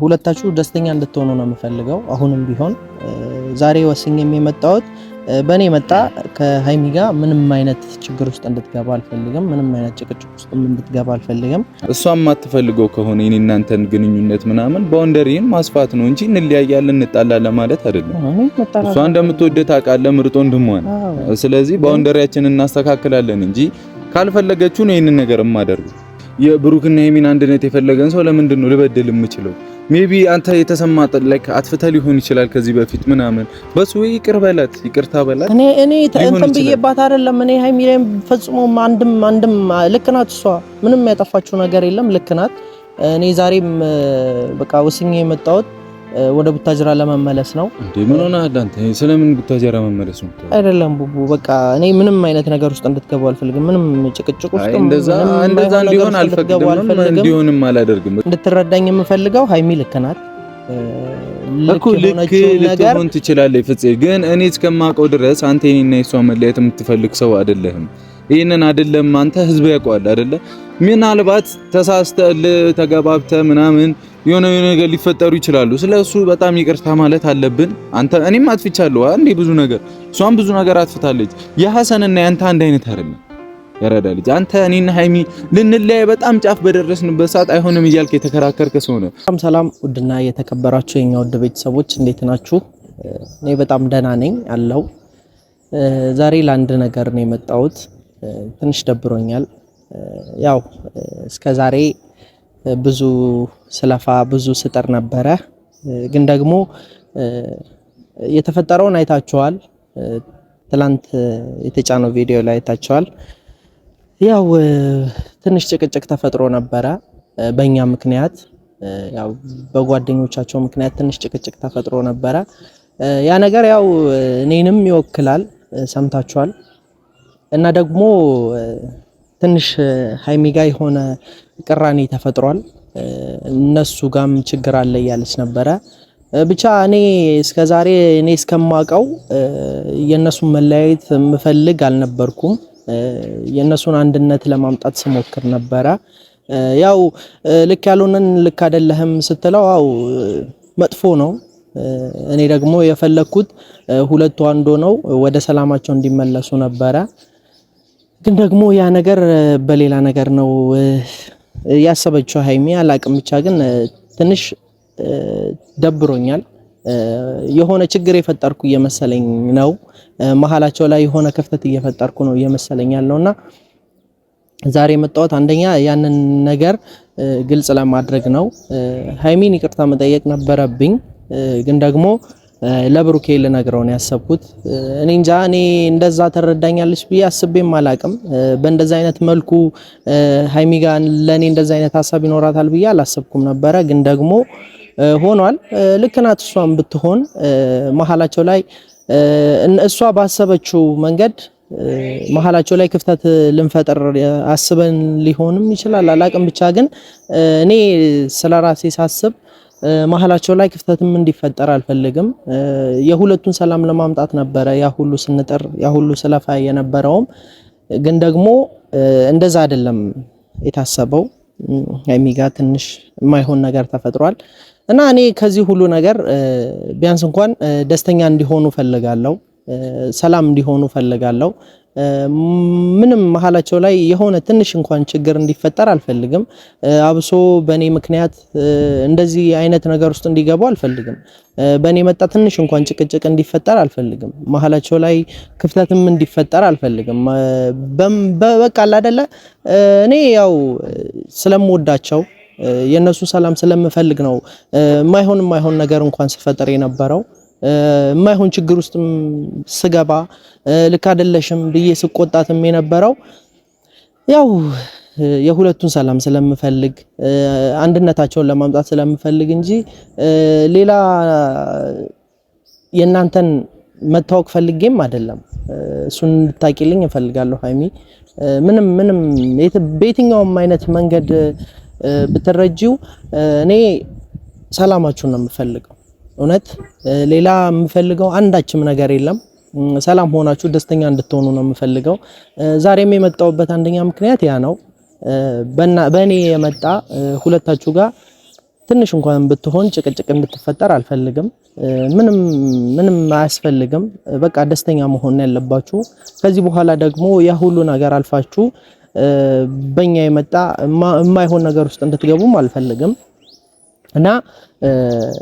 ሁለታችሁ ደስተኛ እንድትሆኑ ነው የምፈልገው። አሁንም ቢሆን ዛሬ ወስኜም የመጣሁት በእኔ መጣ ከሃይሚ ጋር ምንም አይነት ችግር ውስጥ እንድትገባ አልፈልግም። ምንም አይነት ጭቅጭቅ ውስጥ እንድትገባ አልፈልግም። እሷም ማትፈልገው ከሆነ እኔ እናንተን ግንኙነት ምናምን ባውንደሪን ማስፋት ነው እንጂ እንለያያለን እንጣላለን ማለት አይደለም። እሷ እንደምትወደት አውቃለሁ፣ ምርጦ እንደምሆን። ስለዚህ ባውንደሪያችንን እናስተካክላለን እንጂ ካልፈለገችው ነው ይሄንን ነገር የማደርገው። የብሩክና የሚን አንድነት የፈለገን ሰው ለምንድን ነው ልበደል የምችለው? ሜቢ አንተ የተሰማጠ ላይክ አትፍታ ሊሆን ይችላል ከዚህ በፊት ምናምን በሱ ይቅር በላት፣ ይቅርታ በላት። እኔ እንትን ብዬባት አይደለም። እኔ ሃይሚ ላይ ፈጽሞ አንድም ልክ ናት። እሷ ምንም ያጠፋችው ነገር የለም። ልክ ናት። እኔ ዛሬም በቃ ወስኜ የመጣሁት ወደ ቡታጅራ ለመመለስ ነው። እንዴ ምን ሆነ አንተ? ስለምን ቡታጅራ መመለስ ነው? አይደለም ቡቡ፣ በቃ እኔ ምንም አይነት ነገር ውስጥ እንድትገቡ አልፈልግም። ምንም ጭቅጭቅ ውስጥ እንደዛ እንዲሆን አልፈልግም። እንዲሆንም አላደርግም። እንድትረዳኝ የምፈልገው ሃይሚ ልክ ናት። ልክ ልትሆን ትችላለች ፍፄ፣ ግን እኔ እስከማውቀው ድረስ አንተ እኔና እሷ መለያየት የምትፈልግ ሰው አይደለህም። ይሄንን አይደለም አንተ ህዝብ ያውቀዋል አይደለ? ምናልባት ተሳስተህ ተገባብተህ ምናምን የሆነ ነገር ሊፈጠሩ ይችላሉ። ስለሱ በጣም ይቅርታ ማለት አለብን። እኔም አጥፍቻለሁ አንዴ ብዙ ነገር፣ እሷም ብዙ ነገር አጥፍታለች። የሐሰንና ያንተ አንድ አይነት አይደለም። ያረዳ ልጅ አንተ እኔና ሃይሚ ልንለያይ በጣም ጫፍ በደረስንበት ሰዓት አይሆንም እያልክ የተከራከርከ ሰው ነው። ሰላም ውድና የተከበራችሁ የኛ ውድ ቤተሰቦች እንዴት ናችሁ? እኔ በጣም ደህና ነኝ አለው። ዛሬ ለአንድ ነገር ነው የመጣሁት። ትንሽ ደብሮኛል። ያው እስከዛሬ ብዙ ስለፋ ብዙ ስጥር ነበረ፣ ግን ደግሞ የተፈጠረውን አይታችኋል። ትላንት የተጫነው ቪዲዮ ላይ አይታችኋል። ያው ትንሽ ጭቅጭቅ ተፈጥሮ ነበረ በእኛ ምክንያት፣ ያው በጓደኞቻቸው ምክንያት ትንሽ ጭቅጭቅ ተፈጥሮ ነበረ። ያ ነገር ያው እኔንም ይወክላል፣ ሰምታችኋል። እና ደግሞ ትንሽ ሃይሚ ጋር የሆነ ቅራኔ ተፈጥሯል። እነሱ ጋም ችግር አለ እያለች ነበረ። ብቻ እኔ እስከዛሬ እኔ እስከማውቀው የነሱን መለያየት ምፈልግ አልነበርኩም። የነሱን አንድነት ለማምጣት ስሞክር ነበረ። ያው ልክ ያልሆነን ልክ አይደለህም ስትለው አው መጥፎ ነው። እኔ ደግሞ የፈለኩት ሁለቱ አንድ ሆነው ወደ ሰላማቸው እንዲመለሱ ነበረ። ግን ደግሞ ያ ነገር በሌላ ነገር ነው ያሰበችው ሃይሚ፣ አላቅም። ብቻ ግን ትንሽ ደብሮኛል። የሆነ ችግር የፈጠርኩ እየመሰለኝ ነው። መሀላቸው ላይ የሆነ ክፍተት እየፈጠርኩ ነው እየመሰለኝ ያለውና ዛሬ የመጣሁት አንደኛ ያንን ነገር ግልጽ ለማድረግ ነው። ሃይሚን ይቅርታ መጠየቅ ነበረብኝ፣ ግን ደግሞ ለብሩኬ ልነግረው ነው ያሰብኩት። እኔ እንጃ እኔ እንደዛ ተረዳኛለች ብዬ አስቤም አላቅም። በእንደዛ አይነት መልኩ ሃይሚ ጋር ለኔ እንደዛ አይነት ሐሳብ ይኖራታል ብዬ አላሰብኩም ነበረ፣ ግን ደግሞ ሆኗል። ልክ ናት። እሷም ብትሆን መሀላቸው ላይ እሷ ባሰበችው መንገድ መሀላቸው ላይ ክፍተት ልንፈጥር አስበን ሊሆንም ይችላል፣ አላቅም። ብቻ ግን እኔ ስለራሴ ሳስብ መሀላቸው ላይ ክፍተትም እንዲፈጠር አልፈልግም። የሁለቱን ሰላም ለማምጣት ነበረ ያ ሁሉ ስንጥር ያ ሁሉ ስለፋ የነበረውም፣ ግን ደግሞ እንደዛ አይደለም የታሰበው። ሃይሚ ጋር ትንሽ የማይሆን ነገር ተፈጥሯል እና እኔ ከዚህ ሁሉ ነገር ቢያንስ እንኳን ደስተኛ እንዲሆኑ ፈልጋለሁ፣ ሰላም እንዲሆኑ ፈልጋለሁ። ምንም መሀላቸው ላይ የሆነ ትንሽ እንኳን ችግር እንዲፈጠር አልፈልግም። አብሶ በኔ ምክንያት እንደዚህ አይነት ነገር ውስጥ እንዲገቡ አልፈልግም። በኔ መጣ ትንሽ እንኳን ጭቅጭቅ እንዲፈጠር አልፈልግም። መሀላቸው ላይ ክፍተትም እንዲፈጠር አልፈልግም። በቃ አይደለ እኔ ያው ስለምወዳቸው የነሱ ሰላም ስለምፈልግ ነው የማይሆን ነገር እንኳን ሲፈጠር የነበረው። የማይሆን ችግር ውስጥ ስገባ ልክ አይደለሽም ብዬ ስቆጣትም የነበረው ያው የሁለቱን ሰላም ስለምፈልግ አንድነታቸውን ለማምጣት ስለምፈልግ እንጂ ሌላ የናንተን መታወቅ ፈልጌም አይደለም። እሱን እንድታቂልኝ እፈልጋለሁ ሃይሚ። ምንም በየትኛውም አይነት መንገድ ብትረጂው እኔ ሰላማችሁን ነው የምፈልገው። እውነት ሌላ የምፈልገው አንዳችም ነገር የለም። ሰላም ሆናችሁ ደስተኛ እንድትሆኑ ነው የምፈልገው። ዛሬም የመጣሁበት አንደኛ ምክንያት ያ ነው። በእኔ የመጣ ሁለታችሁ ጋር ትንሽ እንኳን ብትሆን ጭቅጭቅ እንድትፈጠር አልፈልግም። ምንም አያስፈልግም። በቃ ደስተኛ መሆን ያለባችሁ። ከዚህ በኋላ ደግሞ ያ ሁሉ ነገር አልፋችሁ በእኛ የመጣ የማይሆን ነገር ውስጥ እንድትገቡም አልፈልግም እና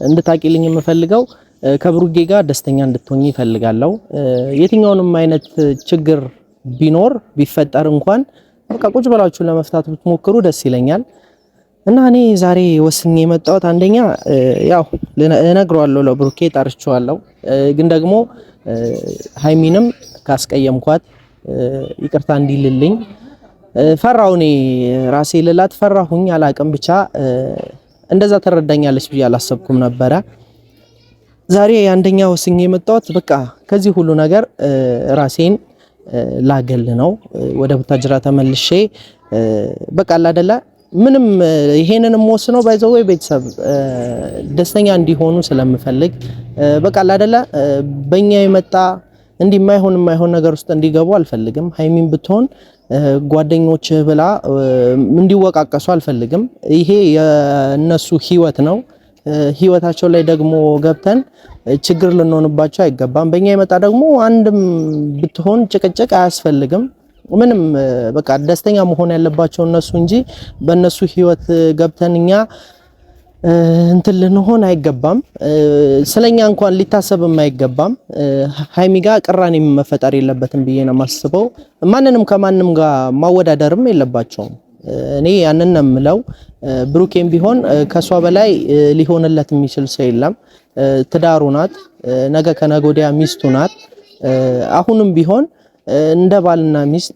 እንድታቂልኝ የምፈልገው ከብሩኬ ጋር ደስተኛ እንድትሆኚ ይፈልጋለሁ። የትኛውንም አይነት ችግር ቢኖር ቢፈጠር እንኳን በቃ ቁጭ ብላችሁ ለመፍታት ብትሞክሩ ደስ ይለኛል። እና እኔ ዛሬ ወስኜ የመጣሁት አንደኛ ያው እነግረዋለሁ ለብሩኬ ጠርቼዋለሁ፣ ግን ደግሞ ሃይሚንም ካስቀየምኳት ይቅርታ እንዲልልኝ ፈራው። እኔ ራሴ ልላት ፈራሁኝ፣ አላቅም ብቻ እንደዛ ተረዳኛለች ብዬ አላሰብኩም ነበረ። ዛሬ አንደኛ ወስኜ የመጣሁት በቃ ከዚህ ሁሉ ነገር ራሴን ላገል ነው። ወደ ቡታጅራ ተመልሼ በቃ አላደለ ምንም ይሄንንም ወስነው ባይዘው ቤተሰብ ደስተኛ እንዲሆኑ ስለምፈልግ በቃ አላደለ በእኛ የመጣ የማይሆን ነገር ውስጥ እንዲገቡ አልፈልግም። ሃይሚን ብትሆን ጓደኞች ብላ እንዲወቃቀሱ አልፈልግም። ይሄ የነሱ ህይወት ነው። ህይወታቸው ላይ ደግሞ ገብተን ችግር ልንሆንባቸው አይገባም። በእኛ የመጣ ደግሞ አንድም ብትሆን ጭቅጭቅ አያስፈልግም። ምንም በቃ ደስተኛ መሆን ያለባቸው እነሱ እንጂ በእነሱ ህይወት ገብተን እኛ እንትን ልንሆን አይገባም። ስለኛ እንኳን ሊታሰብም አይገባም። ሃይሚ ጋር ቅራኔ መፈጠር የለበትም ብዬ ነው የማስበው። ማንንም ከማንም ጋር ማወዳደርም የለባቸውም። እኔ ያንን ነው የምለው። ብሩኬም ቢሆን ከሷ በላይ ሊሆንለት የሚችል ሰው የለም። ትዳሩ ናት፣ ነገ ከነገ ወዲያ ሚስቱ ናት። አሁንም ቢሆን እንደ ባልና ሚስት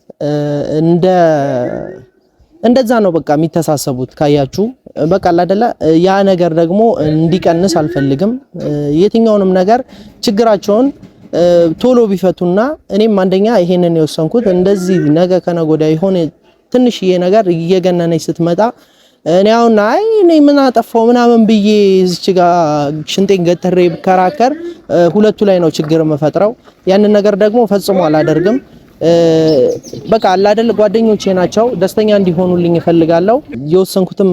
እንደዛ ነው በቃ የሚተሳሰቡት። ካያችሁ በቃ አይደለ ያ ነገር ደግሞ እንዲቀንስ አልፈልግም። የትኛውንም ነገር ችግራቸውን ቶሎ ቢፈቱና እኔም አንደኛ ይሄንን የወሰንኩት እንደዚህ ነገ ከነገ ወዲያ ይሆን ትንሽዬ ነገር እየገነነች ስትመጣ እኔ ምን አጠፋው ምናምን ብዬ እዚች ጋር ሽንጤን ገተሬ ብከራከር ሁለቱ ላይ ነው ችግር የምፈጥረው። ያንን ነገር ደግሞ ፈጽሞ አላደርግም። በቃ አይደል ጓደኞቼ ናቸው፣ ደስተኛ እንዲሆኑልኝ እፈልጋለሁ። የወሰንኩትም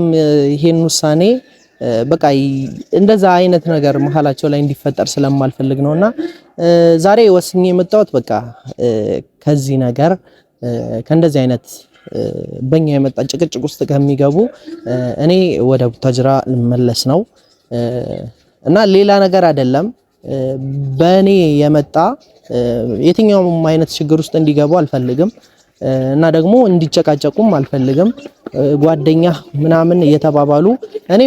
ይሄን ውሳኔ በቃ እንደዛ አይነት ነገር መሀላቸው ላይ እንዲፈጠር ስለማልፈልግ ነውና ዛሬ ወስኜ የመጣሁት በቃ ከዚህ ነገር ከእንደዚህ አይነት በእኛ የመጣ ጭቅጭቅ ውስጥ ከሚገቡ እኔ ወደ ቡታጅራ ልመለስ ነው እና ሌላ ነገር አይደለም። በእኔ የመጣ የትኛውም አይነት ችግር ውስጥ እንዲገቡ አልፈልግም እና ደግሞ እንዲጨቃጨቁም አልፈልግም። ጓደኛ ምናምን እየተባባሉ እኔ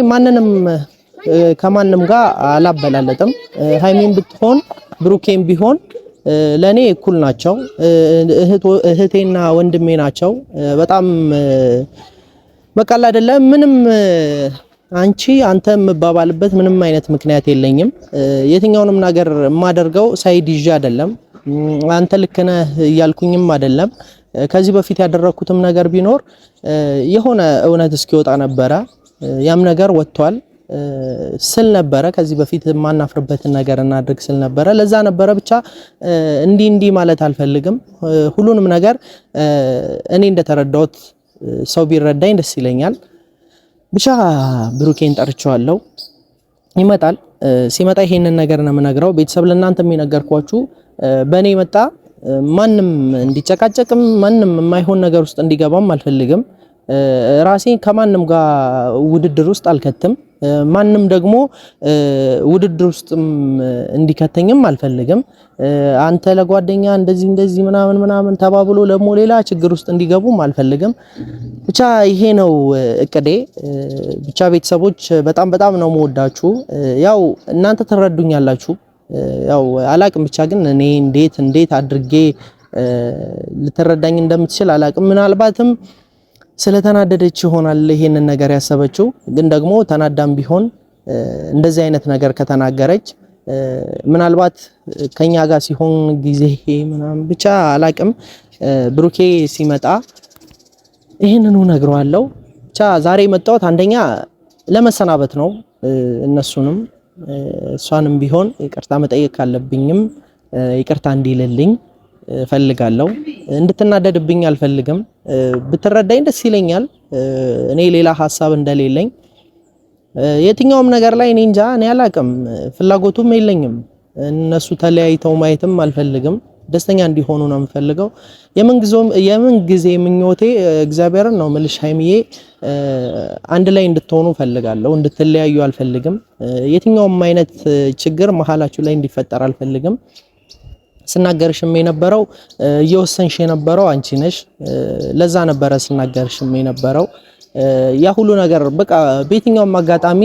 ከማንም ጋር አላበላለጥም። ሃይሚን ብትሆን ብሩኬም ቢሆን ለኔ እኩል ናቸው። እህቴና ወንድሜ ናቸው። በጣም በቃ አይደለም ምንም አንተ የምባባልበት ምንም አይነት ምክንያት የለኝም። የትኛውንም ነገር የማደርገው ሳይድ ይዤ አይደለም። አንተ ልክ ነህ እያልኩኝም አይደለም። ከዚህ በፊት ያደረኩትም ነገር ቢኖር የሆነ እውነት እስኪወጣ ነበረ። ያም ነገር ወጥቷል ስል ነበረ። ከዚህ በፊት የማናፍርበትን ነገር እናድርግ ስል ነበረ። ለዛ ነበረ ብቻ እንዲህ ማለት አልፈልግም። ሁሉንም ነገር እኔ እንደተረዳሁት ሰው ቢረዳኝ ደስ ይለኛል። ብቻ ብሩኬን ጠርቼዋለሁ፣ ይመጣል። ሲመጣ ይሄንን ነገር ነው የምነግረው። ቤተሰብ ለእናንተ የሚነገርኳችሁ በእኔ መጣ ማንም እንዲጨቃጨቅም ማንም የማይሆን ነገር ውስጥ እንዲገባም አልፈልግም። ራሴን ከማንም ጋር ውድድር ውስጥ አልከትም። ማንም ደግሞ ውድድር ውስጥም እንዲከተኝም አልፈልግም። አንተ ለጓደኛ እንደዚህ ምናምን ተባብሎ ለሞ ሌላ ችግር ውስጥ እንዲገቡም አልፈልግም። ብቻ ይሄ ነው እቅዴ። ብቻ ቤተሰቦች በጣም ነው የምወዳችሁ። ያው እናንተ ትረዱኛላችሁ። ያው አላቅም ብቻ ግን እኔ እንዴት አድርጌ ልትረዳኝ እንደምትችል አላቅም። ምናልባትም ስለተናደደች ይሆናል ይሄንን ነገር ያሰበችው። ግን ደግሞ ተናዳም ቢሆን እንደዚህ አይነት ነገር ከተናገረች ምናልባት ከኛ ጋር ሲሆን ጊዜ ምናምን ብቻ አላቅም። ብሩኬ ሲመጣ ይሄንኑ ነግረዋለሁ። ብቻ ዛሬ መጣሁት አንደኛ ለመሰናበት ነው። እነሱንም እሷንም ቢሆን ይቅርታ መጠየቅ ካለብኝም ይቅርታ እንዲልልኝ ፈልጋለሁ። እንድትናደድብኝ አልፈልግም። ብትረዳኝ ደስ ይለኛል። እኔ ሌላ ሐሳብ እንደሌለኝ የትኛውም ነገር ላይ እኔ እንጃ እኔ አላቅም፣ ፍላጎቱም የለኝም። እነሱ ተለያይተው ማየትም አልፈልግም። ደስተኛ እንዲሆኑ ነው የምፈልገው። የምን ጊዜ ምኞቴ እግዚአብሔርን ነው የምልሽ ሀይሚዬ፣ አንድ ላይ እንድትሆኑ ፈልጋለሁ። እንድትለያዩ አልፈልግም። የትኛውም አይነት ችግር መሀላችሁ ላይ እንዲፈጠር አልፈልግም። ስናገርሽም የነበረው እየወሰንሽ የነበረው አንቺ ነሽ። ለዛ ነበረ ስናገርሽም የነበረው ያ ሁሉ ነገር በቃ በየትኛውም አጋጣሚ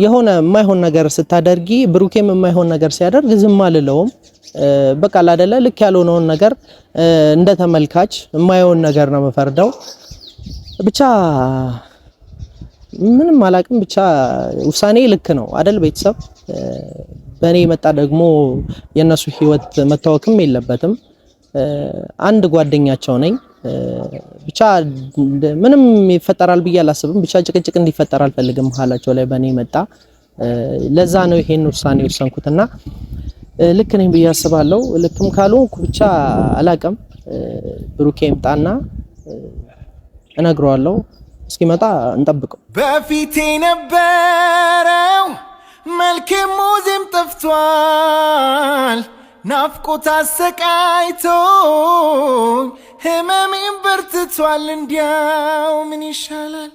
የሆነ የማይሆን ነገር ስታደርጊ ብሩኬም የማይሆን ነገር ሲያደርግ ዝም አልለውም። በቃ አይደለ ልክ ያልሆነውን ነገር እንደ ተመልካች የማይሆን ነገር ነው የምፈርደው። ብቻ ምንም አላቅም። ብቻ ውሳኔ ልክ ነው አይደል? ቤተሰብ በእኔ መጣ ደግሞ የነሱ ህይወት መታወክም የለበትም። አንድ ጓደኛቸው ነኝ። ብቻ ምንም ይፈጠራል ብዬ አላስብም። ብቻ ጭቅጭቅ እንዲፈጠር አልፈልግም መሀላቸው ላይ በእኔ መጣ። ለዛ ነው ይሄን ውሳኔ ወሰንኩትና ልክ ነኝ ብዬ አስባለሁ። ልክም ካልሆንኩ ብቻ አላቅም። ብሩኬ ይምጣና እነግረዋለሁ። እስኪመጣ እንጠብቀው። በፊቴ ነበረው መልኬም ሙዚም ጠፍቷል። ናፍቆት አሰቃይቶኝ ህመሜን በርትቷል። እንዲያው ምን ይሻላል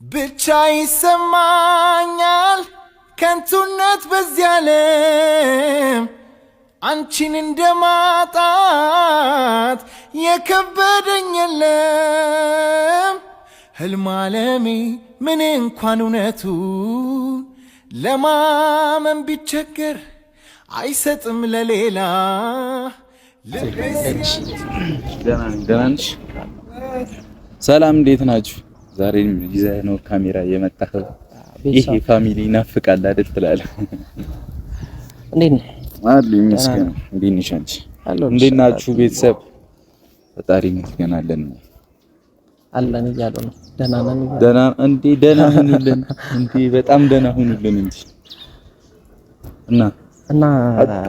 ብቻ ይሰማኛል ከንቱነት በዚህ ዓለም አንቺን እንደማጣት የከበደኝ የለም። ህልም ዓለሜ ምን እንኳን እውነቱን ለማመን ቢቸገር አይሰጥም ለሌላ። ደናንሽ ሰላም፣ እንዴት ናችሁ? ዛሬም ይዘህ ነው ካሜራ የመጣኸው? ይሄ ፋሚሊ ናፍቃል አይደል ትላለህ? እንዴት ነህ? አሉ ይመስገን። እንዴት ነሽ አንቺ? እንዴት ናችሁ ቤተሰብ? ፈጣሪ ይመስገን አለን እያሉ ነው። ደህና ነን። ደህና ሁኑልን እንዴ፣ በጣም ደህና ሁኑልን እንጂ እና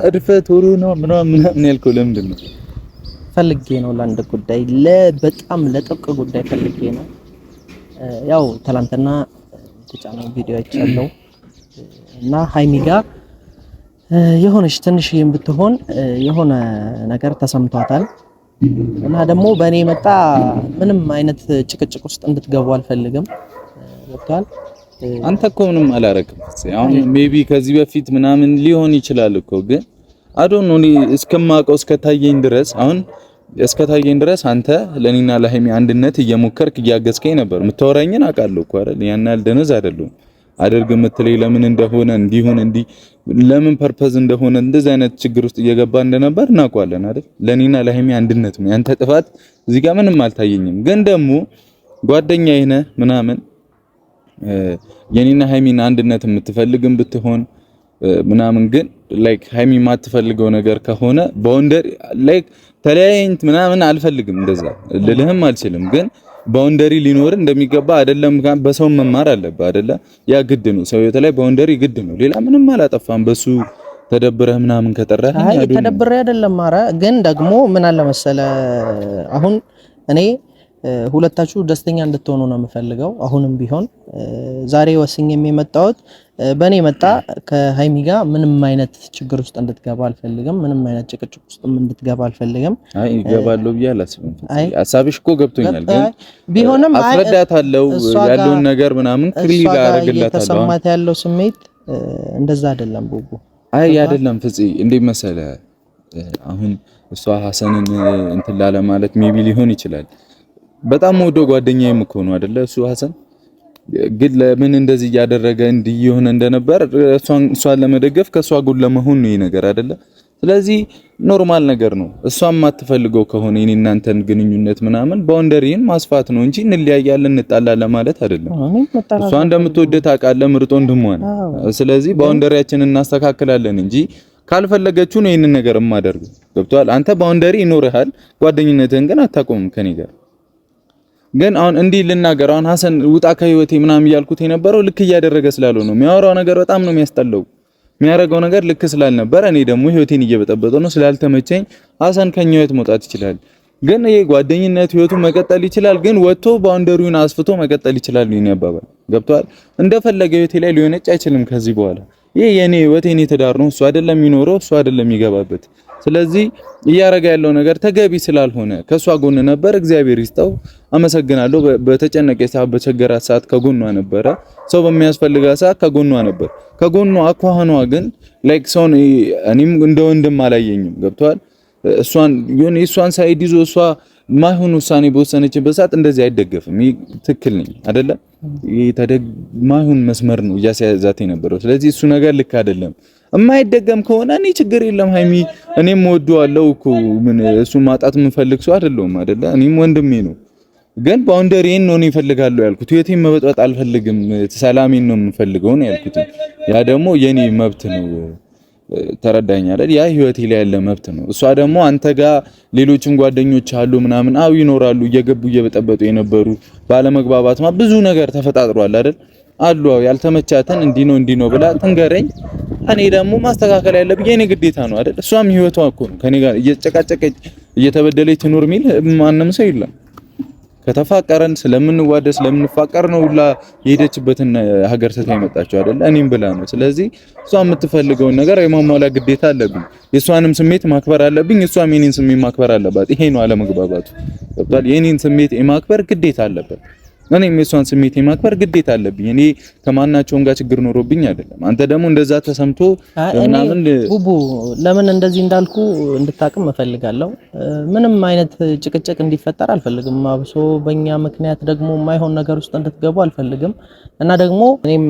እድፈት ቶሎ ነው ምናምን ያልከው ለምንድን ነው? ፈልጌ ነው ለአንድ ጉዳይ፣ በጣም ለጥብቅ ጉዳይ ፈልጌ ነው። ያው ትናንትና የተጫነው ቪዲዮ አይቻለሁ እና ሀይሚ ጋር የሆነች ትንሽዬም ብትሆን የሆነ ነገር ተሰምቷታል እና ደግሞ በእኔ መጣ ምንም አይነት ጭቅጭቅ ውስጥ እንድትገቡ አልፈልግም። ወጥቷል። አንተ እኮ ምንም አላረክም። አሁን ሜቢ ከዚህ በፊት ምናምን ሊሆን ይችላል እኮ ግን አዶን ነው እስከማውቀው እስከታየኝ ድረስ አንተ ለኔና ለሃይሚ አንድነት እየሞከርክ እያገዝከኝ ነበር። የምታወራኝን አውቃለሁ እኮ አይደል? ያን ያህል ደነዝ አይደለም። አድርግ የምትለኝ ለምን እንደሆነ እንዲህ ለምን ፐርፐዝ እንደሆነ እንደዚህ አይነት ችግር ውስጥ እየገባ እንደነበር እናውቃለን አይደል? ለኔና ለሃይሚ አንድነት ነው ያንተ ጥፋት። እዚህ ጋር ምንም አልታየኝም። ግን ደግሞ ጓደኛዬ ነህ ምናምን የኔና ሃይሚን አንድነት የምትፈልግም ብትሆን ምናምን ግን ላይክ ሃይሚ የማትፈልገው ነገር ከሆነ ባውንደሪ ላይክ ተለያይንት ምናምን አልፈልግም። እንደዛ ልልህም አልችልም። ግን ባውንደሪ ሊኖር እንደሚገባ አይደለም በሰው መማር አለበት አይደለ? ያ ግድ ነው። ሰው የተለያየ ባውንደሪ ግድ ነው። ሌላ ምንም አላጠፋም። በሱ ተደብረህ ምናምን ከጠራህ ተደብሬ አይደለም። ኧረ ግን ደግሞ ምን አለ መሰለ አሁን እኔ ሁለታችሁ ደስተኛ እንድትሆኑ ነው የምፈልገው። አሁንም ቢሆን ዛሬ ወስኜም የመጣሁት በእኔ መጣ ከሃይሚ ጋር ምንም አይነት ችግር ውስጥ እንድትገባ አልፈልግም። ምንም አይነት ጭቅጭቅ ውስጥ እንድትገባ አልፈልግም። አይ ይገባለሁ ብዬ አላስብም። ሐሳብሽ እኮ ገብቶኛል። ግን ቢሆንም አስረዳታለሁ ያለውን ነገር ምናምን ክሊር አደርግላታለሁ። ተሰማት ያለው ስሜት እንደዛ አይደለም ቡቡ። አይ አይደለም ፍፄ፣ እንዴት መሰለ አሁን እሷ ሐሰንን እንትን ላለ ማለት ሜቢ ሊሆን ይችላል። በጣም ወዶ ጓደኛዬም እኮ ነው አይደለ? እሱ ሐሰን ግን ለምን እንደዚህ እያደረገ እንዲሆነ እንደነበር እሷን ለመደገፍ ከሷ ጎን ለመሆን ነው ይሄ ነገር አይደለ? ስለዚህ ኖርማል ነገር ነው። እሷም የማትፈልገው ከሆነ እኔ እናንተን ግንኙነት ምናምን ባውንደሪን ማስፋት ነው እንጂ እንለያያለን እንጣላለን ማለት አይደለም። እሷ እንደምትወደው ታውቃለህ፣ ምርጦ እንደምሆነ። ስለዚህ ባውንደሪያችንን እናስተካክላለን እንጂ ካልፈለገችው ነው ይሄንን ነገር የማደርገው። ገብቶሃል? አንተ ባውንደሪ ይኖርሃል፣ ጓደኝነትህን ግን አታቆምም ከኔ ጋር። ግን አሁን እንዲህ ልናገር፣ አሁን ሐሰን ውጣ ከህይወቴ ምናምን እያልኩት የነበረው ልክ እያደረገ ስላለው ነው። የሚያወራው ነገር በጣም ነው የሚያስጠላው። የሚያደርገው ነገር ልክ ስላልነበረ እኔ ደግሞ ህይወቴን እየበጠበጠው ነው። ስላልተመቸኝ ሐሰን ከኛ ህይወት መውጣት ይችላል። ግን ይሄ ጓደኝነት ህይወቱ መቀጠል ይችላል፣ ግን ወጥቶ ባውንደሪውን አስፍቶ መቀጠል ይችላል። ይሄን ያባባል ገብቷል። እንደፈለገ ህይወቴ ላይ ሊሆነጭ አይችልም ከዚህ በኋላ። ይሄ የኔ ህይወት የኔ ትዳር ነው። እሱ አይደለም የሚኖረው፣ እሱ አይደለም የሚገባበት። ስለዚህ እያረጋ ያለው ነገር ተገቢ ስላልሆነ ከሷ ጎን ነበር። እግዚአብሔር ይስጠው፣ አመሰግናለሁ። በተጨነቀ ሰዓት፣ በቸገራት ሰዓት ከጎኗ ነበረ። ሰው በሚያስፈልጋት ሰዓት ከጎኗ ነበር። ከጎኗ አኳኋኗ ግን ላይክ ሰው እኔም እንደ ወንድም አላየኝም። ገብቷል። እሷን ሳይድ ይዞ እሷ ማይሆን ውሳኔ በወሰነችበት ሰዓት እንደዚህ አይደገፍም። ይሄ ትክክል ነኝ አይደለ? ይሄ ማይሆን መስመር ነው እያስያዛት የነበረው። ስለዚህ እሱ ነገር ልክ አይደለም። የማይደገም ከሆነ እኔ ችግር የለም ሃይሚ፣ እኔም ወደዋለሁ እኮ ምን እሱ ማጣት የምፈልግ ሰው አይደለሁም አይደለ? እኔም ወንድሜ ነው። ግን ባውንደሪን ነው እፈልጋለሁ ያልኩት። የቴም መበጥበጥ አልፈልግም፣ ሰላሜን ነው የምፈልገው ነው ያልኩት። ያ ደግሞ የኔ መብት ነው። ተረዳኝ አይደል? ያ ህይወቴ ላይ ያለ መብት ነው። እሷ ደግሞ አንተ ጋር ሌሎችም ጓደኞች አሉ ምናምን ይኖራሉ፣ እየገቡ እየበጠበጡ የነበሩ ባለመግባባት ብዙ ነገር ተፈጣጥሯል አይደል? አሉ ያልተመቻተን እንዲህ ነው ብላ ትንገረኝ። እኔ ደግሞ ማስተካከል ያለብኝ የኔ ግዴታ ነው አይደል? እሷም ህይወቷ እኮ ነው። ከኔ ጋር እየተጨቃጨቀች እየተበደለች ትኖር ሚል ማንም ሰው የለም። ከተፋቀረን ስለምንዋደድ ስለምንፋቀር ነው ሁላ የሄደችበትን ሀገር ስታ የመጣችው አይደል? እኔም ብላ ነው። ስለዚህ እሷ የምትፈልገውን ነገር የማሟላት ግዴታ አለብኝ። የእሷንም ስሜት ማክበር አለብኝ፣ እሷም የኔን ስሜት ማክበር አለባት። ይሄ ነው አለመግባባቱ። የኔን ስሜት የማክበር ግዴታ አለበት። እኔም የሷን ስሜት የማክበር ግዴታ አለብኝ። እኔ ከማናቸውም ጋር ችግር ኖሮብኝ አይደለም። አንተ ደግሞ እንደዛ ተሰምቶ ምናምን ቡቡ ለምን እንደዚህ እንዳልኩ እንድታቅም እፈልጋለሁ። ምንም አይነት ጭቅጭቅ እንዲፈጠር አልፈልግም። አብሶ በእኛ ምክንያት ደግሞ የማይሆን ነገር ውስጥ እንድትገቡ አልፈልግም እና ደግሞ እኔም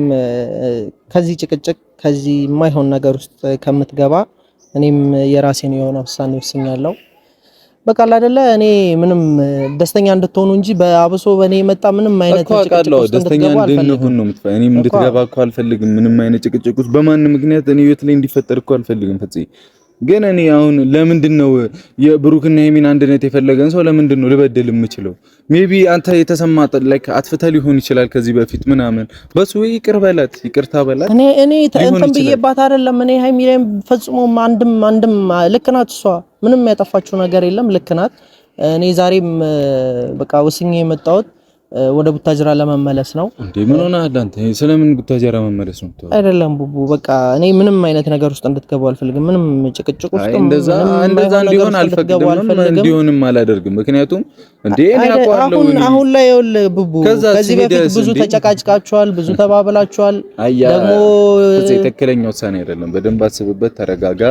ከዚህ ጭቅጭቅ ከዚህ የማይሆን ነገር ውስጥ ከምትገባ እኔም የራሴን የሆነ ውሳኔ ወስኛለሁ። በቃ አይደለ እኔ ምንም ደስተኛ እንድትሆኑ እንጂ በአብሶ በእኔ የመጣ ምንም አይነት ጭቅጭቅ ውስጥ ደስተኛ እንድንሆን ነው የምትፈልገው። እኔም እንድትገባ እኮ አልፈልግም። ምንም አይነት ጭቅጭቅ ውስጥ በማንም ምክንያት እኔ ህይወት ላይ እንዲፈጠር እኮ አልፈልግም። ፍፄ ግን እኔ አሁን ለምንድን ነው የብሩክና የሚን አንድነት የፈለገን ሰው ለምንድን ነው ልበደል የምችለው? ሜቢ አንተ የተሰማ ላይክ አጥፍተህ ሊሆን ይችላል ከዚህ በፊት ምናምን፣ በሱ ይቅርታ በላት። እኔ እንትን ብዬባት አይደለም። እኔ ሃይሚ ላይ ፈጽሞ አንድም ልክ ናት እሷ፣ ምንም ያጠፋችው ነገር የለም። ልክ ናት። እኔ ዛሬም በቃ ወስኜ የመጣሁት ወደ ቡታጅራ ለመመለስ ነው። እንዴ ምን ሆነ አንተ? ስለምን ቡታጅራ መመለስ ነው? አይደለም ቡቡ፣ በቃ እኔ ምንም አይነት ነገር ውስጥ እንድትገቡ አልፈልግም። ምንም ጭቅጭቅ ውስጥ እንደዛ እንዲሆን አልፈቅድም፣ እንዲሆንም አላደርግም። ምክንያቱም እንዴ እኔ አቋለው አሁን ላይ ይኸውልህ ቡቡ፣ ከዚህ በፊት ብዙ ተጨቃጭቃችኋል፣ ብዙ ተባብላችኋል። ደግሞ ትክክለኛ ውሳኔ አይደለም። በደንብ አስብበት፣ ተረጋጋ።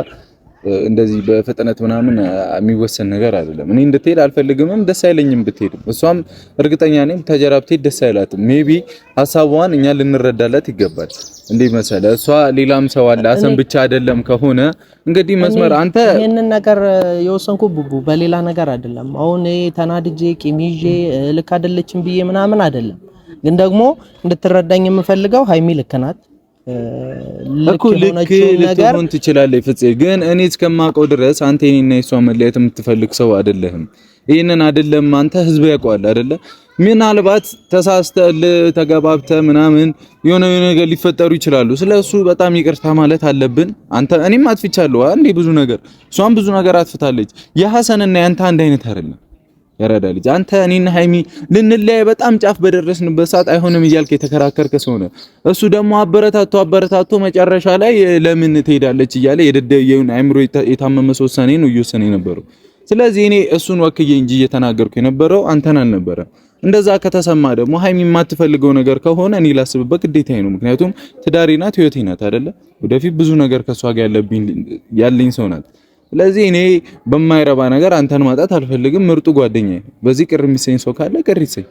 እንደዚህ በፍጥነት ምናምን የሚወሰን ነገር አይደለም። እኔ እንድትሄድ አልፈልግምም፣ ደስ አይለኝም ብትሄድም። እሷም እርግጠኛ ነኝ ተጀራ ብትሄድ ደስ አይላትም። ሜቢ ሐሳቧን እኛ ልንረዳላት ይገባል። እንዴ መሰለህ እሷ ሌላም ሰው አለ አሰን ብቻ አይደለም ከሆነ እንግዲህ መስመር አንተ ይሄንን ነገር የወሰንኩ ቡቡ በሌላ ነገር አይደለም። አሁን ተናድጄ ቂም ይዤ ልክ አይደለችም ብዬ ምናምን አይደለም። ግን ደግሞ እንድትረዳኝ የምፈልገው ሃይሚ ልክ ናት። ልክ ልትሆን ትችላለች ፍፄ፣ ግን እኔ እስከማውቀው ድረስ አንተ እኔና እሷ መለያየት የምትፈልግ ሰው አይደለህም። ይሄንን አይደለም አንተ ህዝብ ያውቀዋል አይደለ? ምናልባት ተሳስተህ ተገባብተህ ምናምን የሆነ ነገር ሊፈጠሩ ይችላሉ። ስለሱ በጣም ይቅርታ ማለት አለብን። እኔም አጥፍቻለሁ አንዴ ብዙ ነገር፣ እሷም ብዙ ነገር አጥፍታለች። የሐሰንና ያንተ አንድ አይነት አይደለም። ያረዳ ልጅ አንተ እኔና ሃይሚ ልንለያይ በጣም ጫፍ በደረስንበት ሰዓት አይሆንም እያልክ የተከራከርከ ሰው ነው። እሱ ደግሞ አበረታቶ መጨረሻ ላይ ለምን ትሄዳለች እያለ የደደየውን አይምሮ የታመመ ሰው ውሳኔ ነው እየወሰነ የነበረው። ስለዚህ እኔ እሱን ወክዬ እንጂ እየተናገርኩ የነበረው አንተን አልነበረ። እንደዛ ከተሰማ ደግሞ ሃይሚ የማትፈልገው ነገር ከሆነ እኔ ላስብበት ግዴታዬ ነው። ምክንያቱም ትዳሬ ናት፣ ህይወቴ ናት አይደለ? ወደፊት ብዙ ነገር ከሷ ጋር ያለኝ ሰው ናት። ስለዚህ እኔ በማይረባ ነገር አንተን ማጣት አልፈልግም። ምርጡ ጓደኛዬ። በዚህ ቅር የሚሰኝ ሰው ካለ ቅር ይሰኝ።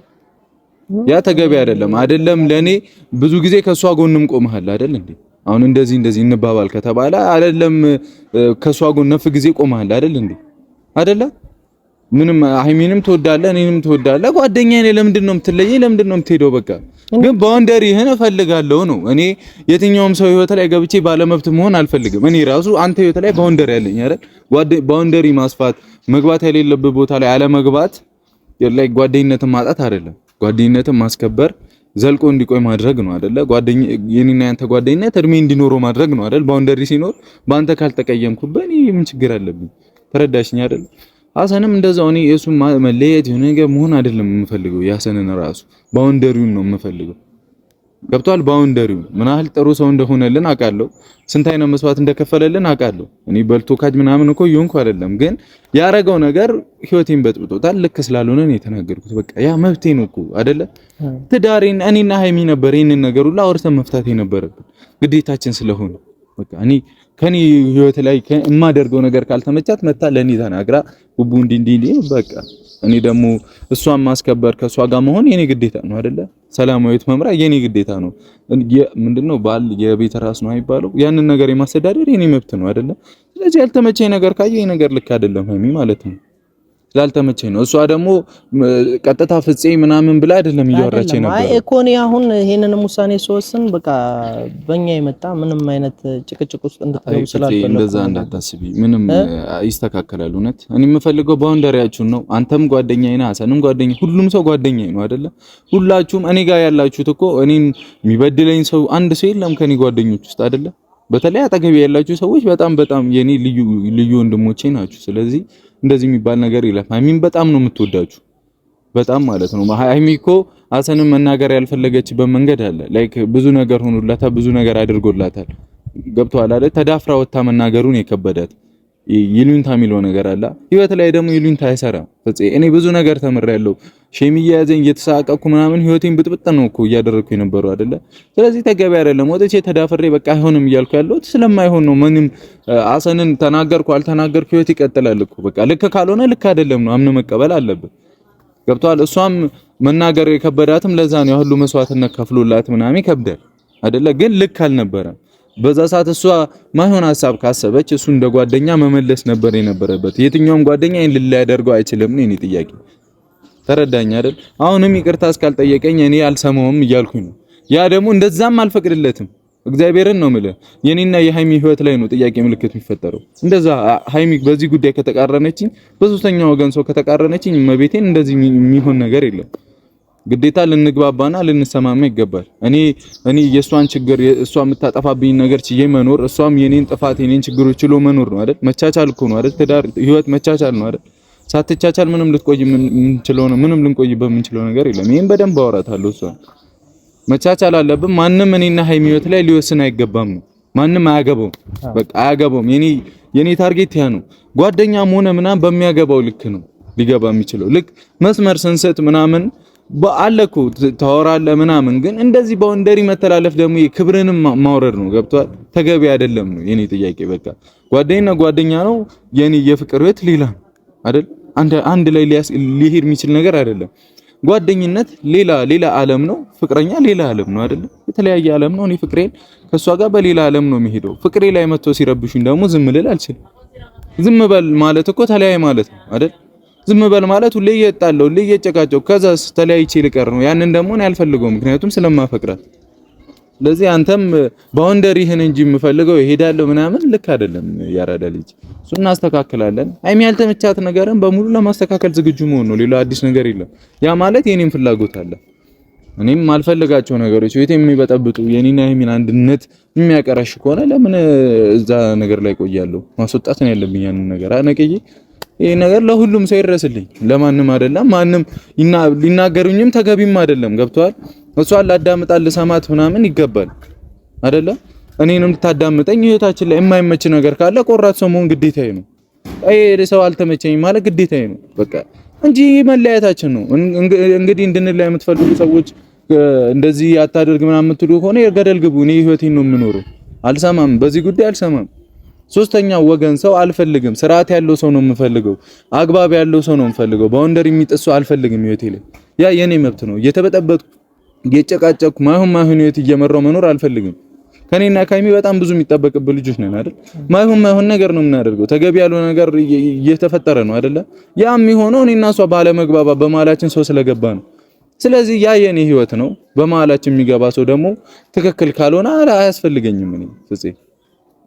ያ ተገቢ አይደለም ለኔ። ብዙ ጊዜ ከሷ ጎንም ቆመሃል አይደል እንዴ? አሁን እንደዚህ እንባባል ከተባለ አይደለም ከሷ ጎን ነፍ ጊዜ ቆመሃል አይደል እንዴ? አይደለ? ምንም ሃይሚንም ትወዳለህ፣ እኔንም ትወዳለህ። ጓደኛዬ ነኝ። ለምንድን ነው የምትለየኝ? ለምንድን ነው የምትሄደው? በቃ ግን ባውንደሪህን እፈልጋለሁ ነው። እኔ የትኛውም ሰው ህይወት ላይ ገብቼ ባለመብት መሆን አልፈልግም። እኔ ራሱ አንተ ህይወት ላይ ባውንደሪ ያለኝ አይደል? ባውንደሪ ማስፋት፣ መግባት የሌለበት ቦታ ላይ አለመግባት ላይ ጓደኝነትን ማጣት አይደለም። ጓደኝነትን ማስከበር፣ ዘልቆ እንዲቆይ ማድረግ ነው አይደለ? የኔና ያንተ ጓደኝነት እድሜ እንዲኖረው ማድረግ ነው አይደል? ባውንደሪ ሲኖር በአንተ ካልተቀየምኩበት እኔ ምን ችግር አለብኝ? ተረዳሽኝ አይደል? ሀሰንም እንደዛው እኔ የሱ መለየት የሆነ ነገር መሆን አይደለም የምፈልገው የሀሰንን ራሱ ባውንደሪውን ነው የምፈልገው ገብቷል ባውንደሪው ምን ያህል ጥሩ ሰው እንደሆነልን አውቃለሁ ስንት አይነት መስዋዕት እንደከፈለልን አውቃለሁ እኔ በልቶ ካጅ ምናምን እኮ ይሁንኩ አይደለም ግን ያረጋው ነገር ህይወቴን በጥብጦታል ልክ ስላልሆነ ነው የተናገርኩት በቃ ያ መብቴ ነው እኮ አይደለ ትዳሬን እኔና ሃይሚ ነበር ይሄንን ነገር ሁሉ አውርተን መፍታት የነበረብን ግዴታችን ስለሆነ በቃ እኔ ከኔ ህይወት ላይ የማደርገው ነገር ካልተመቻት መጣ ለኔ ተናግራ ጉቡ እንዲ በቃ እኔ ደግሞ እሷን ማስከበር ከሷ ጋር መሆን የኔ ግዴታ ነው አይደለ ሰላማዊት መምራ የኔ ግዴታ ነው ምንድነው ባል የቤት ራስ ነው አይባለው ያንን ነገር የማስተዳደር የኔ መብት ነው አይደለ ስለዚህ ያልተመቸኝ ነገር ካየ ይሄ ነገር ልክ አይደለም ሃይሚ ማለት ነው ስላልተመቸኝ ነው እሷ ደግሞ ቀጥታ ፍፄ ምናምን ብላ አይደለም እያወራች ነበር አይ እኮ እኔ አሁን ይሄንንም ውሳኔ ስወስን በቃ በእኛ የመጣ ምንም አይነት ጭቅጭቅ ውስጥ እንድትገቡ ስላልፈለኩ እንደዛ እንዳታስቢ ምንም ይስተካከላል እውነት እኔ የምፈልገው ባውንደሪያችሁን ነው አንተም ጓደኛዬ ነህ ሀሰንም ጓደኛዬ ሁሉም ሰው ጓደኛዬ ነው አይደለ ሁላችሁም እኔ ጋር ያላችሁት እኮ እኔን የሚበድለኝ ሰው አንድ ሰው የለም ከኔ ጓደኞች ውስጥ አይደለ በተለይ አጠገቤ ያላችሁ ሰዎች በጣም የኔ ልዩ ወንድሞቼ ናችሁ ስለዚህ እንደዚህ የሚባል ነገር የለም ሃይሚን በጣም ነው የምትወዳችሁ በጣም ማለት ነው ሃይሚ እኮ ሀሰንን መናገር ያልፈለገችበት መንገድ አለ ላይክ ብዙ ነገር ሆኖላታል ብዙ ነገር አድርጎላታል ገብቷል አይደል ተዳፍራ ወጣ መናገሩን የከበዳት ይሉኝታ የሚለው ነገር አለ ህይወት ላይ ደግሞ ይሉኝታ አይሰራም ፍፄ እኔ ብዙ ነገር ተምሬያለሁ ሼም እያያዘኝ እየተሳቀቅኩ ምናምን ህይወቴን ብጥብጥ ነው እኮ እያደረኩ የነበረው አይደለ ስለዚህ ተገቢ አይደለም ወጥቼ ተዳፍሬ በቃ አይሆንም እያልኩ ያለሁት ስለማይሆን ነው ምንም ሀሰንን ተናገርኩ አልተናገርኩ ህይወት ይቀጥላል እኮ በቃ ልክ ካልሆነ ልክ አይደለም ነው አምነ መቀበል አለብን ገብቷል እሷም መናገር የከበዳትም ለዛ ነው ያሁሉ መስዋዕትነት ከፍሎላት ምናምን ይከብዳል አይደለ ግን ልክ አልነበረም በዛ ሰዓት እሷ ማይሆን ሐሳብ ካሰበች እሱ እንደ ጓደኛ መመለስ ነበር የነበረበት የትኛውም ጓደኛ ይሄን ሊያደርገው አይችልም ነው የኔ ጥያቄ ተረዳኝ አይደል አሁንም ይቅርታ እስካልጠየቀኝ እኔ አልሰማውም እያልኩኝ ነው ያ ደግሞ እንደዛም አልፈቅድለትም እግዚአብሔርን ነው የምልህ የኔና የሃይሚ ህይወት ላይ ነው ጥያቄ ምልክት የሚፈጠረው እንደዛ ሃይሚ በዚህ ጉዳይ ከተቃረነችኝ በሶስተኛ ወገን ሰው ከተቃረነችኝ መቤቴን እንደዚህ የሚሆን ነገር የለም ግዴታ ልንግባባና ልንሰማማ ይገባል እኔ የሷን ችግር እሷ የምታጠፋብኝ ነገር ችዬ መኖር እሷም የኔን ጥፋት የኔን ችግሮች ችሎ መኖር ነው አይደል መቻቻል እኮ ነው አይደል ትዳር ህይወት መቻቻል ነው አይደል ሳትቻቻል ምንም ልትቆይ ምንም ልንቆይበት የምንችለው ነገር የለም ይሄን በደንብ አወራታለሁ እሷ መቻቻል አለብን ማንም እኔና ሃይሚ ህይወት ላይ ሊወስን አይገባም ነው ማንም አያገባውም በቃ አያገባውም የኔ ታርጌት ያ ነው ጓደኛም ሆነ ምናምን በሚያገባው ልክ ነው ሊገባ የሚችለው ልክ መስመር ስንሰጥ ምናምን በአለኩ ታወራለህ ምናምን ግን እንደዚህ ባውንደሪ መተላለፍ ደግሞ ክብርንም ማውረድ ነው ገብቷል ተገቢ አይደለም ነው የኔ ጥያቄ በቃ ጓደኛ ነው የኔ የፍቅር ህይወት ሌላ አይደል አንድ ላይ ሊሄድ የሚችል ነገር አይደለም ጓደኝነት ሌላ ዓለም ነው ፍቅረኛ ሌላ ዓለም ነው አይደል የተለያየ ዓለም ነው እኔ ፍቅሬን ከሷ ጋር በሌላ ዓለም ነው የሚሄደው ፍቅሬ ላይ መጥቶ ሲረብሹኝ ደግሞ ዝም ልል አልችልም ዝም በል ማለት እኮ ተለያይ ማለት ነው አይደል ዝም በል ማለት ሁሌ እየጣለው ሁሌ እየጨቃጨው ከዛስ ተለያይቼ ልቀር ነው ያንን ደግሞ እኔ አልፈልገውም ምክንያቱም ስለማፈቅራት ስለዚህ አንተም ባውንደሪህን እንጂ የምፈልገው እሄዳለሁ ምናምን ልክ አይደለም ያራዳ ልጅ እሱን እናስተካክላለን ሃይሚ ያልተመቻት ነገርን በሙሉ ለማስተካከል ዝግጁ መሆን ነው ሌላ አዲስ ነገር የለም ያ ማለት የኔም ፍላጎት አለ እኔም ማልፈልጋቸው ነገሮች ወይቴም የሚበጠብጡ የኔና ሃይሚን አንድነት የሚያቀራሽ ከሆነ ለምን እዛ ነገር ላይ ቆያለሁ ማስወጣት ነው ያለብኝ ያንን ነገር አነቀዬ ይሄ ነገር ለሁሉም ሰው ይረስልኝ ለማንም አይደለም ማንም ሊናገሩኝም ተገቢም አይደለም ገብቷል እሷን ላዳምጣል ለሰማት ምናምን ይገባል አይደለ እኔንም ልታዳምጠኝ ህይወታችን ላይ የማይመች ነገር ካለ ቆራት ሰው መሆን ግዴታዬ ነው አይ ሰው አልተመቸኝም ማለት ግዴታዬ ነው በቃ እንጂ መለያየታችን ነው እንግዲህ እንድንለያይ የምትፈልጉ ሰዎች እንደዚህ አታደርግ ምናምን የምትሉ ከሆነ ገደል ግቡ እኔ ህይወቴን ነው የምኖረው አልሰማም በዚህ ጉዳይ አልሰማም ሶስተኛው ወገን ሰው አልፈልግም ስርዓት ያለው ሰው ነው የምፈልገው አግባብ ያለው ሰው ነው የምፈልገው ባውንደሪ የሚጥስ ሰው አልፈልግም ህይወቴ ላይ ያ የኔ መብት ነው እየተበጠበጥኩ እየጨቃጨኩ ማይሆን ህይወት እየመራው መኖር አልፈልግም ከኔና ካይሚ በጣም ብዙ የሚጠበቅብህ ልጆች ነን አይደል ማይሆን ነገር ነው የምናደርገው ተገቢ ያለው ነገር እየተፈጠረ ነው አይደለ ያ የሚሆነው እኔና እሷ ባለመግባባ በመሃላችን ሰው ስለገባ ነው ስለዚህ ያ የኔ ህይወት ነው በመሃላችን የሚገባ ሰው ደግሞ ትክክል ካልሆነ አያስፈልገኝም እኔ ፍፄ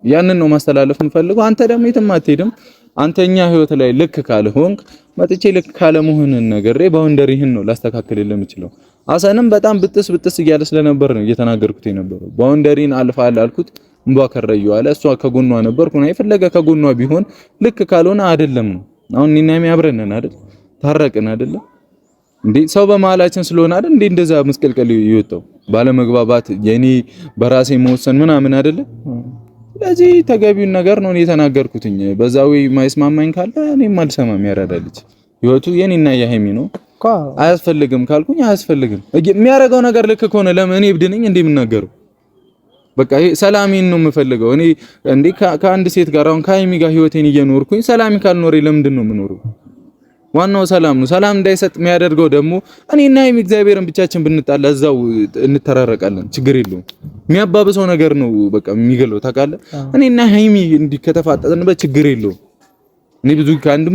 ያንን ነው ማስተላለፍ የምፈልገው አንተ ደግሞ የትም አትሄድም አንተኛ ህይወት ላይ ልክ ካልሆንክ መጥቼ ልክ ካለመሆንን ነገሬ ባውንደሪህን ነው ላስተካክልልህ የምችለው ሀሰንም በጣም ብጥስ እያለ ስለነበር ነው እየተናገርኩት የነበረው ባውንደሪን አልፋል አልኩት እንባ ከረዩ አለ እሷ ከጎኗ ነበርኩ ነው የፈለገ ከጎኗ ቢሆን ልክ ካልሆነ አይደለም ነው አሁን እኔና ሀይሚ አብረን ነን አይደል? ታረቅን አይደል? እንዴ ሰው በመሀላችን ስለሆነ አይደል እንዴ እንደዛ መስቀልቀል ይወጣው ባለመግባባት የኔ በራሴ መወሰን ምናምን አይደል? ስለዚህ ተገቢውን ነገር ነው የተናገርኩትኝ። በዛው የማይስማማኝ ካለ እኔም አልሰማም። ያራዳልች ህይወቱ የኔና የሀይሚ ነው። አያስፈልግም ካልኩኝ አያስፈልግም። የሚያረጋው ነገር ልክ ከሆነ ለምን እኔ እብድ ነኝ እንዴ የምናገረው? በቃ ሰላሜን ነው የምፈልገው እኔ እንዴ ከአንድ ሴት ጋር አሁን ከሀይሚ ጋር ህይወቴን እየኖርኩኝ ሰላም ካልኖሬ ለምንድን ነው የምኖረው? ዋናው ሰላም ነው። ሰላም እንዳይሰጥ የሚያደርገው ደግሞ እኔና ሀይሚ እግዚአብሔርን ብቻችን ብንጣላ እዛው እንተራረቃለን፣ ችግር የለውም። የሚያባብሰው ነገር ነው በቃ የሚገለው ታውቃለህ። እኔና ሀይሚ እንዲህ ከተፋጠጥንበት ችግር የለውም። እኔ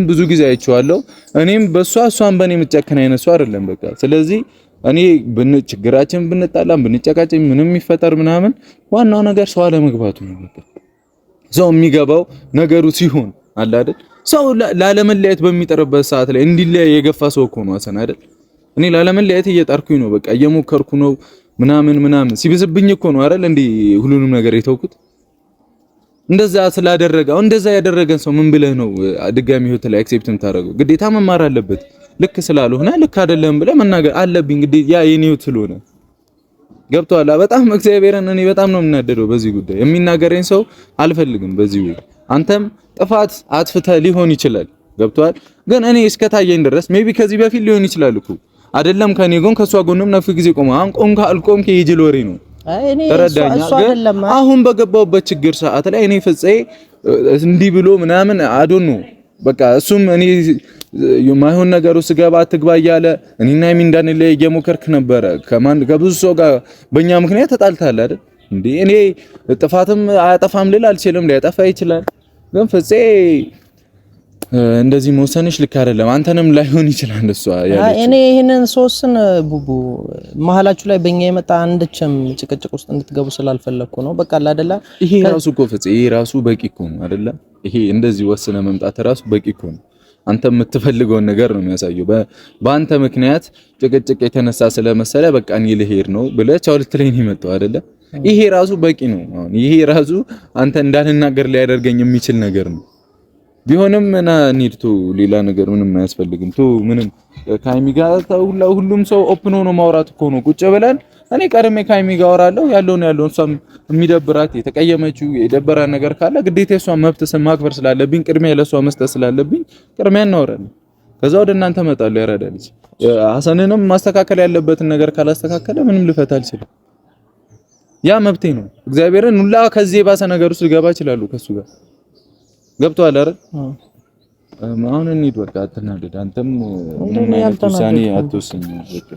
ብዙ ጊዜ አይቼዋለሁ። እኔም በሷ እሷን በእኔ የምጨክን አይነት ሰው አይደለም በቃ። ስለዚህ እኔ ችግራችን ብንጣላም ብንጨቃጨኝ ምንም የሚፈጠር ምናምን ዋናው ነገር ሰው አለመግባቱ ነው በቃ። ሰው የሚገባው ነገሩ ሲሆን አለ አይደል? ሰው ላለመለያየት በሚጠርበት ሰዓት ላይ እንዲለያይ የገፋ ሰው እኮ ነው አሰን አይደል? እኔ ላለመለያየት እየጣርኩኝ ነው በቃ እየሞከርኩ ነው ምናምን ሲብስብኝ እኮ ነው አይደል እንዴ ሁሉንም ነገር የተውኩት። እንደዛ ስላደረገው እንደዛ ያደረገን ሰው ምን ብለህ ነው ድጋሚ ህይወት ላይ አክሴፕት የምታደርገው? ግዴታ መማር አለበት። ልክ ስላልሆነ ልክ አይደለም ብለህ መናገር አለብኝ ግዴታ ያ የኔ ህይወት ስለሆነ ገብቶሃል። በጣም እግዚአብሔርን እኔ በጣም ነው የምናደደው በዚህ ጉዳይ። የሚናገረኝ ሰው አልፈልግም በዚህ ወይ አንተም ጥፋት አጥፍተህ ሊሆን ይችላል ገብቶሃል። ግን እኔ እስከታየኝ ድረስ ሜቢ ከዚህ በፊት ሊሆን ይችላል እኮ አይደለም ከኔ ጎን ከሷ ጎንም ነፍ ጊዜ ቆማ አንቆም ካልቆም ከይጅል ወሬ ነው ተረዳኛ። ግን አሁን በገባውበት ችግር ሰዓት ላይ እኔ ፍፄ እንዲህ ብሎ ምናምን አዶን ነው በቃ እሱም እኔ የማይሆን ነገር ውስጥ ገባ አትግባ እያለ እኔና ሀይሚ እንዳንለያይ እየሞከርክ ነበረ። ከብዙ ሰው ጋር በእኛ ምክንያት ተጣልተሃል አይደል እንዴ? እኔ ጥፋትም አያጠፋም ልል አልችልም፣ ሊያጠፋ ይችላል። ግን ፍፄ እንደዚህ መወሰንሽ ልክ አይደለም። አንተንም ላይሆን ይችላል እሷ ያለች። እኔ ይሄንን ሶስን ቡቡ መሀላችሁ ላይ በእኛ የመጣ አንድችም ጭቅጭቅ ውስጥ እንድትገቡ ስላልፈለኩ ነው። በቃ አይደለ? ይሄ ራሱ እኮ ፍፄ ይሄ ራሱ በቂ እኮ ነው አይደለ? ይሄ እንደዚህ ወስነ መምጣት ራሱ በቂ እኮ ነው። አንተ የምትፈልገውን ነገር ነው የሚያሳየው። በአንተ ምክንያት ጭቅጭቅ የተነሳ ስለመሰለ በቃ እኔ ልሄድ ነው ብለህ ቻው ልትለኝ ነው የመጣው አይደለ? ይሄ ራሱ በቂ ነው። አሁን ይሄ ራሱ አንተ እንዳልናገር ሊያደርገኝ የሚችል ነገር ነው። ቢሆንም እና ኒድቱ ሌላ ነገር ምንም አያስፈልግም። ምንም ከሀይሚ ጋር ሁሉም ሰው ኦፕን ሆኖ ማውራት እኮ ነው። ቁጭ ብለን እኔ ቀድሜ ከሀይሚ ጋር አወራለሁ ያለውን እሷም የሚደብራት የተቀየመችው የደበራት ነገር ካለ ግዴታ እሷን መብት ማክበር ስላለብኝ ቅድሚያ ለሷ መስጠት ስላለብኝ ቅድሚያ እናወራለን። ከዛ ወደ እናንተ እመጣለሁ። ያራዳልኝ ሀሰንንም ማስተካከል ያለበትን ነገር ካላስተካከለ ምንም ልፈታ አልችልም። ያ መብቴ ነው። እግዚአብሔርን ሁላ ከዚህ የባሰ ነገር ውስጥ ልገባ እችላለሁ ከሱ ጋር ገብቶሃል አይደል? አሁን እንሂድ በቃ አትናደድ። አንተም ምንም አይነት ውሳኔ አትወስኝ በቃ